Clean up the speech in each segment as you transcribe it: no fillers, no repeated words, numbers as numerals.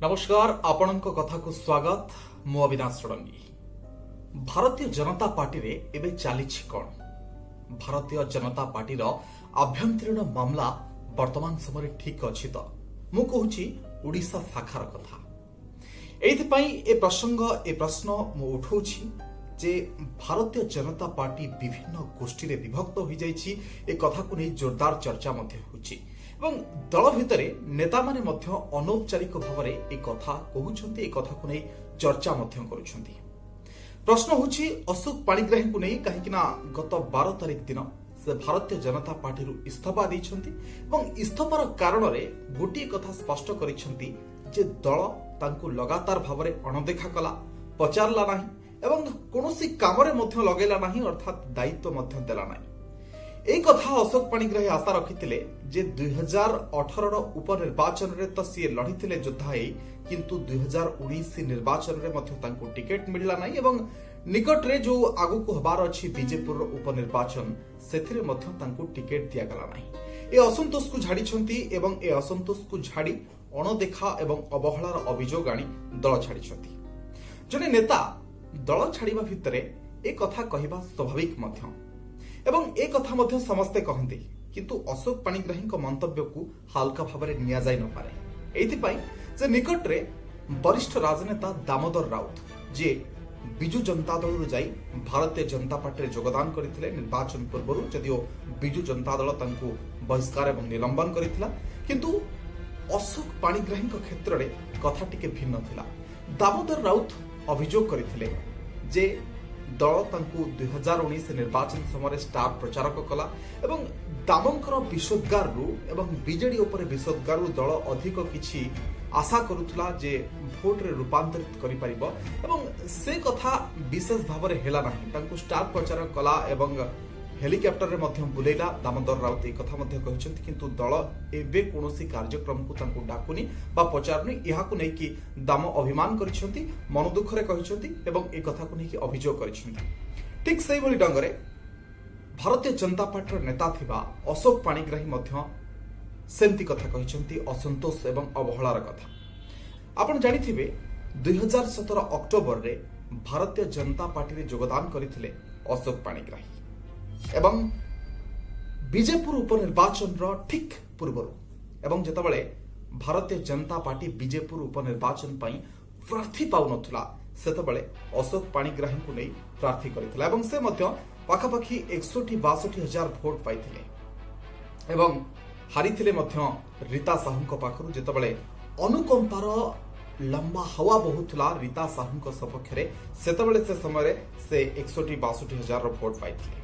नमस्कार आपणक कथा को स्वागत मु अविनाश षडंगी। भारतीय जनता पार्टी रे एबे चलीछि कोन? भारतीय जनता पार्टी रो आभ्यंतरीण मामला वर्तमान समय ठीक अछि तो मु कहूछि ओडिशा शाखार कथा। एथि पई ए प्रश्न मु उठाउछि जे भारतीय जनता पार्टी विभिन्न गोष्ठी रे विभक्त हो जाइछि। ए कथा को नै जोरदार चर्चा मध्ये होछि एवं दल भितरे नेता माने मध्य अनौपचारिक भाव में एक कथा कहउछन्ती, एक कथा को नै चर्चा मध्य करूछन्ती। प्रश्न होछि अशोक पाणिग्राही को नै काहे किना गत 12 तारिख दिन से भारतीय जनता पार्टी रु इस्तीफा दैछन्ती एवं इस्तीफार कारण रे गोटी कथा स्पष्ट करिछन्ती जे दल तांकु लगातार भाव में अणदेखा कला, पचारला नाही एवं कोनोसी काम रे मध्य लगैला नाही, अर्थात दायित्व मध्य देला नाही। एक कथा अशोक पाणिग्राही आशा रखिथिले जे 2018 उपनिर्वाचन रे तो सी लढिथिले योद्धा किंतु 2019 निर्वाचन रे मध्य तांको टिकेट मिलला नाही एवं निकट रे जो आगु को हबार अछि बीजेपुर उपनिर्वाचन सेथिरे मध्य तांको टिकेट दिया गला नाही। ए असंतोष को झाड़ी छंती एवं ए असंतोष को झाड़ी अणदेखा एवं अवहेलार अभियोग आनी दल छाड़ी छंती। जने नेता दल छाड़िबा भितरे ए कथा कहिबा स्वाभाविक मध्य एवं एक कथा मध्य समस्ते कहते किंतु अशोक पाणिग्राही मंतव्य को हालका भाव में निया जाय न पारे। एथिपाई जे निकट रे वरिष्ठ राजनेता दामोदर राउत जे बिजु जनता दल रु जाई भारतीय जनता पार्टी रे योगदान करथिले निर्वाचन पूर्व, जदिओ बिजु जनता दल तांको बहिष्कार एवं निलंबन करथिला, किंतु अशोक पाणिग्राही क्षेत्र रे कथा टिके भिन्न थिला। दामोदर राउत अभियोग करथिले जे दल तांकु 2019 निर्वाचन समय स्टार प्रचारक कला एवं दामंकर विशोद्गार रु एवं बीजेडी ऊपर विशोद्गार रु दल अधिक किछि आशा करुथला जे भोट रे रूपांतरित करि परिबो एवं से कथा विशेष भाव रे हेला नाही। तांकु स्टार प्रचारक कला एवं हेलिकॉप्टर रे मध्य बुलेला दामोदर राउत ए कथा मध्य कहिसंती, किंतु दल एबे कोनोसी कार्यक्रम को तांकु डाकुनी बा पचारनी एहा को नै कि दाम अभिमान करिसंती, मन दुख रे कहिसंती एवं ए कथा को नै कि अभियोग करिसंती। ठीक सेही भली ढंग रे भारतीय जनता पार्टी नेता थिबा अशोक पाणिग्राही मध्य सेमती कथा कहिसंती, असंतोष एवं अवहेलार कथा। आपण जानिथिबे 2017 अक्टोबर रे भारतीय जनता पार्टी रे योगदान करिथिले अशोक पाणिग्राही एवं बीजेपुर उपनिर्वाचन ठीक पूर्व एवं जेतबळे भारतीय जनता पार्टी बीजेपुर उपनिर्वाचन पई प्रार्थी पाउ नथुला सेतबळे अशोक पाणिग्राही को नै प्रार्थी करितला एवं से मध्य पाखापाखी 61-62 हजार भोट पाइथिले एवं हारिथिले मध्य रीता साहू पाखरु, जेतबळे अनुकंपार लंबा हवा बहुतला रीता साहू सपक्ष रे सेतबळे से समय से 61-62 हजार भोट पाइथिले।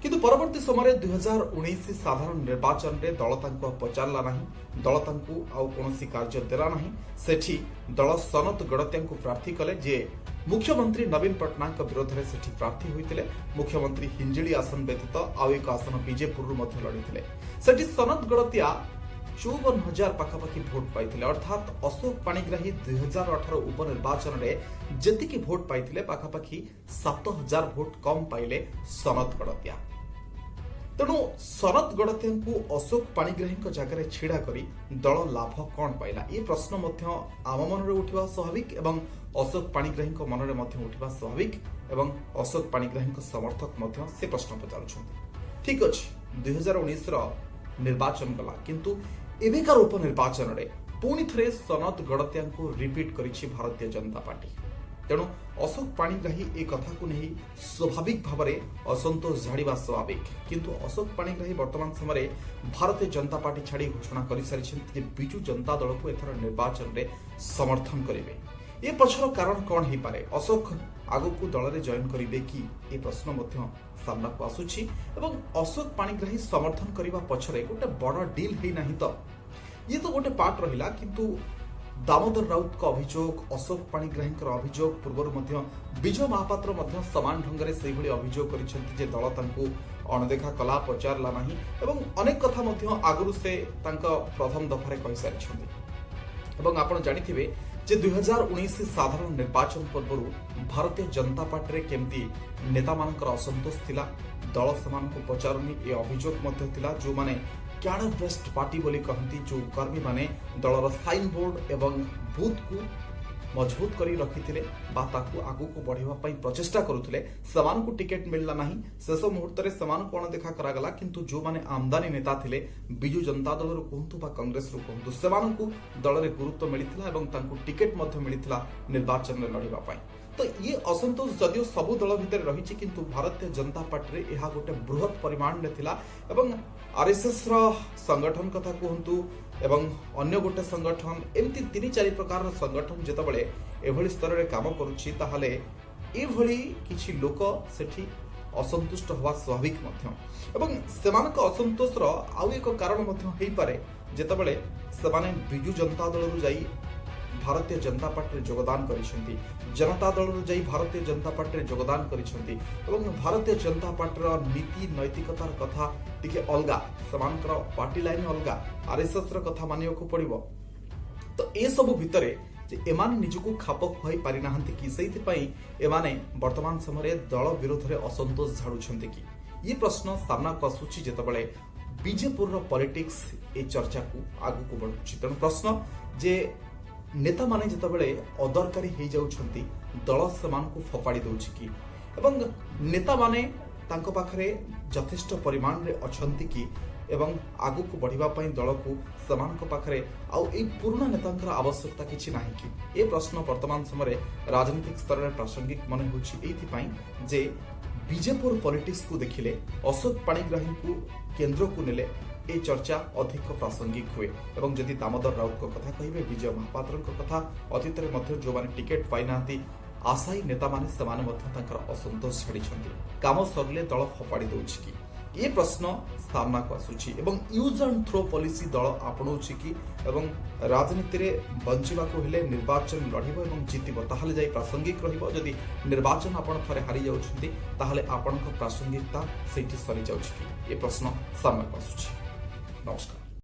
किंतु परवर्ती समय 2019 साधारण निर्वाचन रे दल तांको पचारला नाही, दल तांको आउ कोनोसी कार्य देला नाही। सेठी दल सनत गणत्यांको प्रार्थी कले जे मुख्यमंत्री नवीन पटनायक विरोध रे सेठी प्रार्थी होइतिले। मुख्यमंत्री हिंजिली आसन व्यतीत आउ एक आसन बीजेपुर मध्य लड़िथिले। सेठी सनत गणतिया 54 हजार पाखापाखी भोट पाइथिले, अर्थात अशोक पाणिग्राही 2018 उपनिर्वाचन रे जेतिकी भोट पाइथिले पाखापाखी 7000 भोट कम पाइले सनत गणतिया। तेणु शरद गणतिया को अशोक पाणिग्राही जगह छिड़ा करी दल लाभ कौन पाइला, ये प्रश्न मध्य आम मन में उठा स्वाभाविक एवं अशोक पाणिग्राही मन में उठा स्वाभाविक एवं अशोक पाणिग्राही समर्थक मध्य से प्रश्न पचारुछन्ति। ठीक अछि 2019 निर्वाचन गला, किंतु एबेकार उपनिर्वाचन रे पुणी थरे सनत गणतिया को रिपीट करिछि भारतीय जनता पार्टी। तेणु अशोक पाणिग्राही ए कथा को नहीं स्वाभाविक भाव में असंतोष झाड़िबा स्वाभाविक, किंतु अशोक पाणिग्राही वर्तमान समय भारतीय जनता पार्टी छाड़ी घोषणा कर सारी बिजु जनता दल को एथर निर्वाचन रे समर्थन करेंगे। ये पछर कारण कौन हो पारे? अशोक आगु को दल में जॉइन करेंगे कि ये प्रश्न सामना को आसुछि एवं अशोक पाणिग्राही समर्थन करने पछरे गोटे बड़ डील है नहीं, तो ये तो गोटे पार्ट रहिला, किंतु दामोदर राउत का अभियोग, अशोक पाणिग्राही अभियोग पूर्व विजय महापात्र समान ढंग से से अभियोग करिसेंति जे दल तांको अणदेखा कला, पचारला नाही एवं अनेक कथा आगुरु से प्रथम दफारे कहि सारिछन्ति। एवं आपण जानिथिबे जे 2019 साधारण निर्वाचन पूर्व भारतीय जनता पार्टी रे केमती नेता मानकर असंतोष थिला, दल समान को पचारुनी ए अभियोग मध्य थिला, जो माने କ୍ୟାଡର ବେଷ୍ଟ ପାର୍ଟି ବୋଲି କହନ୍ତି ଯେଉଁ କର୍ମୀମାନେ ଦଳର ସାଇନ୍ ବୋର୍ଡ ଏବଂ ବୁଥକୁ ମଜବୁତ କରି ରଖିଥିଲେ ବା ତାକୁ ଆଗକୁ ବଢ଼ାଇବା ପାଇଁ ପ୍ରଚେଷ୍ଟା କରୁଥିଲେ ସେମାନଙ୍କୁ ଟିକେଟ ମିଳିଲା ନାହିଁ। ଶେଷ ମୁହୂର୍ତ୍ତରେ ସେମାନଙ୍କୁ ଅଣଦେଖା କରାଗଲା। କିନ୍ତୁ ଯେଉଁମାନେ ଆମଦାନୀ ନେତା ଥିଲେ ବିଜୁ ଜନତା ଦଳରୁ କୁହନ୍ତୁ ବା କଂଗ୍ରେସରୁ କୁହନ୍ତୁ ସେମାନଙ୍କୁ ଦଳରେ ଗୁରୁତ୍ୱ ମିଳିଥିଲା ଏବଂ ତାଙ୍କୁ ଟିକେଟ ମଧ୍ୟ ମିଳିଥିଲା ନିର୍ବାଚନରେ ଲଢ଼ିବା ପାଇଁ। ତ ଇଏ ଅସନ୍ତୋଷ ଯଦିଓ ସବୁ ଦଳ ଭିତରେ ରହିଛି କିନ୍ତୁ ଭାରତୀୟ ଜନତା ପାର୍ଟିରେ ଏହା ଗୋଟେ ବୃହତ ପରିମାଣରେ ଥିଲା ଏବଂ ଆର୍ଏସ୍ଏସ୍ର ସଂଗଠନ କଥା କୁହନ୍ତୁ ଏବଂ ଅନ୍ୟ ଗୋଟେ ସଂଗଠନ ଏମିତି 3-4 ପ୍ରକାରର ସଂଗଠନ ଯେତେବେଳେ ଏଭଳି ସ୍ତରରେ କାମ କରୁଛି ତାହେଲେ ଏଭଳି କିଛି ଲୋକ ସେଠି ଅସନ୍ତୁଷ୍ଟ ହେବା ସ୍ୱାଭାବିକ ମଧ୍ୟ ଏବଂ ସେମାନଙ୍କ ଅସନ୍ତୋଷର ଆଉ ଏକ କାରଣ ମଧ୍ୟ ହେଇପାରେ ଯେତେବେଳେ ସେମାନେ ବିଜୁ ଜନତା ଦଳରୁ ଯାଇ ଭାରତୀୟ ଜନତା ପାର୍ଟିରେ ଯୋଗଦାନ କରିଛନ୍ତି, ଜନତା ଦଳରୁ ଯାଇ ଭାରତୀୟ ଜନତା ପାର୍ଟିରେ ଯୋଗଦାନ କରିଛନ୍ତି ଏବଂ ଭାରତୀୟ ଜନତା ପାର୍ଟିର ନୀତି ନୈତିକତାର କଥା ଟିକେ ଅଲଗା, ସେମାନଙ୍କର ପାର୍ଟି ଲାଇନ ଅଲଗା, ଆର୍ଏସ୍ଏସ୍ର କଥା ମାନିବାକୁ ପଡ଼ିବ। ତ ଏସବୁ ଭିତରେ ଯେ ଏମାନେ ନିଜକୁ ଖାପ ଖୁଆଇ ପାରିନାହାନ୍ତି କି ସେଇଥିପାଇଁ ଏମାନେ ବର୍ତ୍ତମାନ ସମୟରେ ଦଳ ବିରୋଧରେ ଅସନ୍ତୋଷ ଝାଡୁଛନ୍ତି କି ଇଏ ପ୍ରଶ୍ନ ସାମ୍ନାକୁ ଆସୁଛି ଯେତେବେଳେ ବିଜେପୁରର ପଲିଟିକ୍ସ ଏ ଚର୍ଚ୍ଚାକୁ ଆଗକୁ ବଢୁଛି। ତେଣୁ ପ୍ରଶ୍ନ ଯେ ନେତାମାନେ ଯେତେବେଳେ ଅଦରକାରୀ ହେଇଯାଉଛନ୍ତି ଦଳ ସେମାନଙ୍କୁ ଫୋପାଡ଼ି ଦେଉଛି କି ଏବଂ ନେତାମାନେ ତାଙ୍କ ପାଖରେ ଯଥେଷ୍ଟ ପରିମାଣରେ ଅଛନ୍ତି କି ଏବଂ ଆଗକୁ ବଢ଼ିବା ପାଇଁ ଦଳକୁ ସେମାନଙ୍କ ପାଖରେ ଆଉ ଏଇ ପୁରୁଣା ନେତାଙ୍କର ଆବଶ୍ୟକତା କିଛି ନାହିଁ କି ଏ ପ୍ରଶ୍ନ ବର୍ତ୍ତମାନ ସମୟରେ ରାଜନୈତିକ ସ୍ତରରେ ପ୍ରାସଙ୍ଗିକ ମନେ ହେଉଛି ଏଇଥିପାଇଁ ଯେ ବିଜେପୁର ପଲିଟିକ୍ସକୁ ଦେଖିଲେ ଅଶୋକ ପାଣିଗ୍ରାହୀଙ୍କୁ କେନ୍ଦ୍ରକୁ ନେଲେ এই চর্চা অধিক প্রাসঙ্গিক হুয়ে এবং যদি দামোদর রাউতଙ୍କ কথা কহিবে বিজয় মহাপাত্রଙ୍କ কথা অতীତରେ ମଧ୍ୟ ଯେଉଁମାନେ ଟିକେଟ ପାଇନାହାନ୍ତି ଆଶାୟୀ ନେତାମାନେ ସେମାନେ ମଧ୍ୟ ତାଙ୍କର ଅସନ୍ତୋଷ ଛାଡ଼ିଛନ୍ତି। କାମ ସରିଲେ ଦଳ ଫୋପାଡ଼ି ଦେଉଛି କି ଏ ପ୍ରଶ୍ନ ସାମ୍ନାକୁ ଆସୁଛି ଏବଂ ୟୁଜ୍ ଆଣ୍ଡ ଥ୍ରୋ ପଲିସି ଦଳ ଆପଣାଉଛି କି ଏବଂ ରାଜନୀତିରେ ବଞ୍ଚିବାକୁ ହେଲେ ନିର୍ବାଚନ ଲଢ଼ିବ ଏବଂ ଜିତିବ ତାହେଲେ ଯାଇ ପ୍ରାସଙ୍ଗିକ ରହିବ। ଯଦି ନିର୍ବାଚନ ଆପଣ ଥରେ ହାରି ଯାଉଛନ୍ତି ତାହେଲେ ଆପଣଙ୍କ ପ୍ରାସଙ୍ଗିକତା ସେଇଠି ସରିଯାଉଛି କି ଏ ପ୍ରଶ୍ନ ସାମ୍ନାକୁ ଆସୁଛି। ନମସ୍କାର।